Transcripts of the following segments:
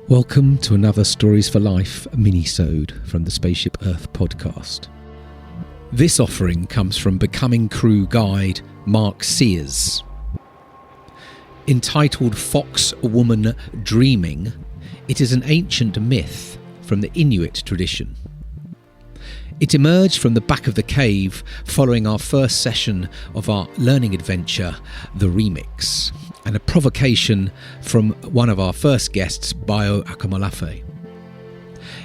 Welcome to another Stories for Life mini-sode from the Spaceship Earth podcast. This offering comes from Becoming Crew guide Mark Sears. Entitled Fox Woman Dreaming, it is an ancient myth from the Inuit tradition. It emerged from the back of the cave following our first session of our learning adventure, The Remix, and a provocation from one of our first guests, Bayo Akomolafe.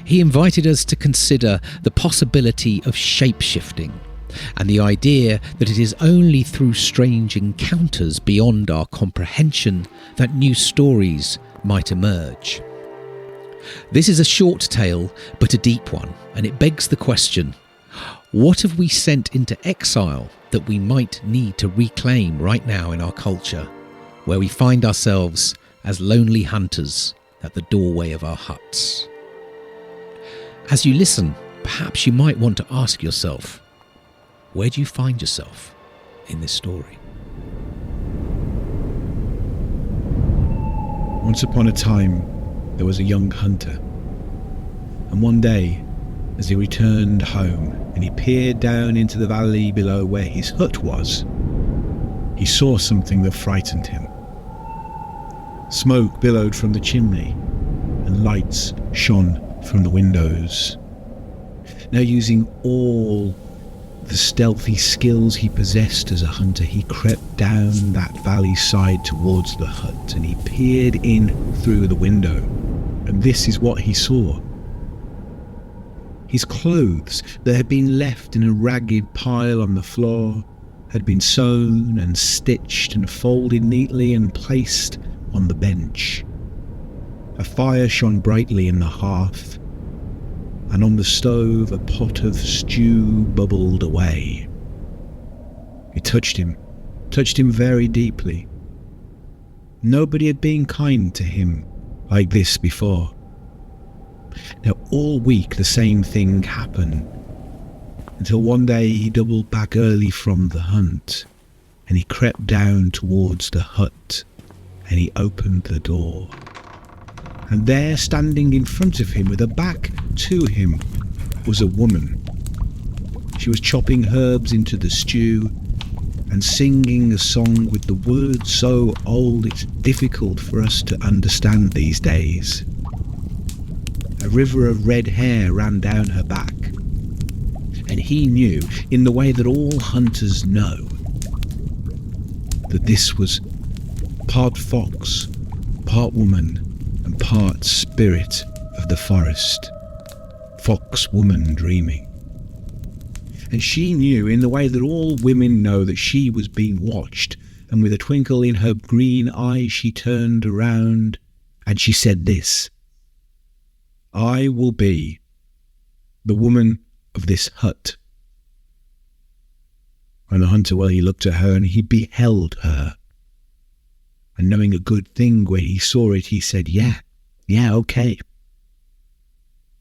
He invited us to consider the possibility of shapeshifting and the idea that it is only through strange encounters beyond our comprehension that new stories might emerge. This is a short tale, but a deep one, and it begs the question, what have we sent into exile that we might need to reclaim right now in our culture, where we find ourselves as lonely hunters at the doorway of our huts? As you listen, perhaps you might want to ask yourself, where do you find yourself in this story? Once upon a time, there was a young hunter, and one day, as he returned home and he peered down into the valley below where his hut was, he saw something that frightened him. Smoke billowed from the chimney, and lights shone from the windows. Now, using all the stealthy skills he possessed as a hunter, he crept down that valley side towards the hut, and he peered in through the window. And this is what he saw. His clothes that had been left in a ragged pile on the floor had been sewn and stitched and folded neatly and placed on the bench. A fire shone brightly in the hearth, and on the stove a pot of stew bubbled away. It touched him very deeply. Nobody had been kind to him like this before. Now, all week the same thing happened, until one day he doubled back early from the hunt, and he crept down towards the hut, and he opened the door. And there, standing in front of him with her back to him, was a woman. She was chopping herbs into the stew and singing a song with the words so old it's difficult for us to understand these days. A river of red hair ran down her back, and he knew, in the way that all hunters know, that this was part fox, part woman, and part spirit of the forest. Fox woman dreaming. And she knew, in the way that all women know, that she was being watched, and with a twinkle in her green eye she turned around and she said this: I will be the woman of this hut. And the hunter, well, he looked at her and he beheld her. And knowing a good thing when he saw it, he said, yeah, okay.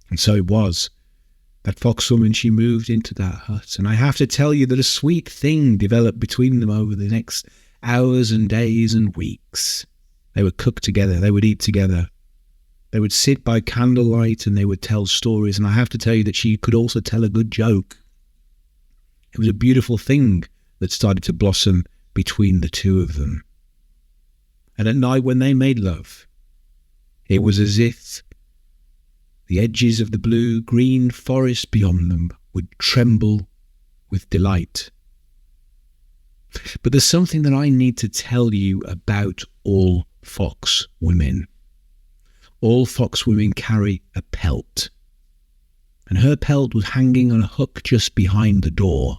And so it was. That fox woman, she moved into that hut. And I have to tell you that a sweet thing developed between them over the next hours and days and weeks. They would cook together. They would eat together. They would sit by candlelight and they would tell stories. And I have to tell you that she could also tell a good joke. It was a beautiful thing that started to blossom between the two of them. And at night when they made love, it was as if the edges of the blue-green forest beyond them would tremble with delight. But there's something that I need to tell you about all fox women. All fox women carry a pelt, and her pelt was hanging on a hook just behind the door.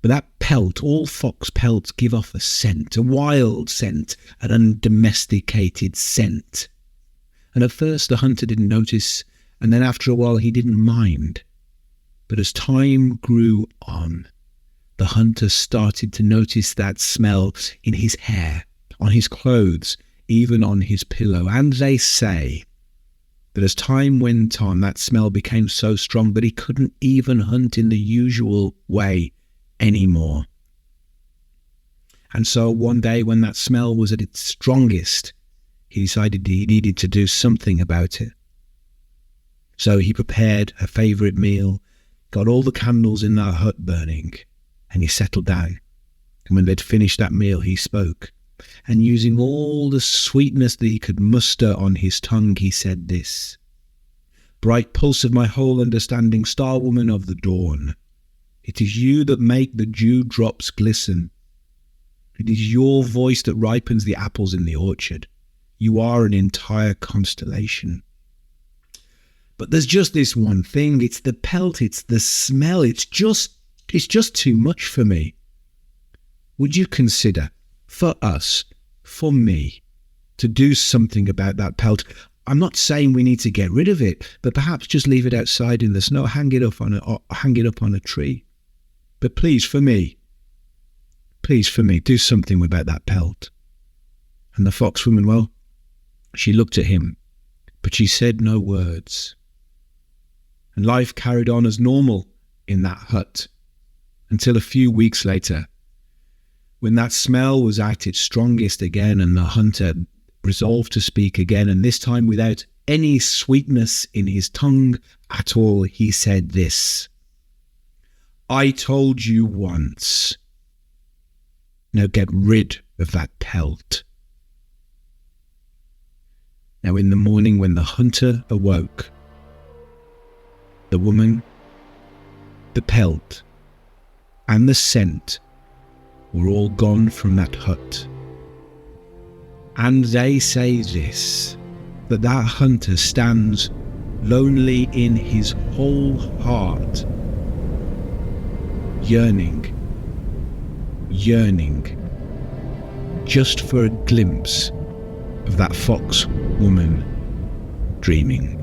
But that pelt, all fox pelts give off a scent, a wild scent, an undomesticated scent. And at first the hunter didn't notice, and then after a while he didn't mind. But as time grew on, the hunter started to notice that smell in his hair, on his clothes, even on his pillow. And they say that as time went on, that smell became so strong that he couldn't even hunt in the usual way anymore. And so one day when that smell was at its strongest, he decided he needed to do something about it. So he prepared her favourite meal, got all the candles in that hut burning, and he settled down. And when they'd finished that meal, he spoke. And using all the sweetness that he could muster on his tongue, he said this: "Bright pulse of my whole understanding, star woman of the dawn, it is you that make the dewdrops glisten. It is your voice that ripens the apples in the orchard. You are an entire constellation. But there's just this one thing. It's the pelt. It's the smell. It's just too much for me. Would you consider, for us, for me, to do something about that pelt? I'm not saying we need to get rid of it, but perhaps just leave it outside in the snow, hang it up on a tree. But please, for me, do something about that pelt." And the foxwoman, well, she looked at him, but she said no words. And life carried on as normal in that hut until a few weeks later, when that smell was at its strongest again, and the hunter resolved to speak again, and this time without any sweetness in his tongue at all, he said this: "I told you once. Now get rid of that pelt." Now in the morning when the hunter awoke, the woman, the pelt, and the scent were all gone from that hut. And they say this, that hunter stands lonely in his whole heart, yearning, just for a glimpse of that fox woman dreaming.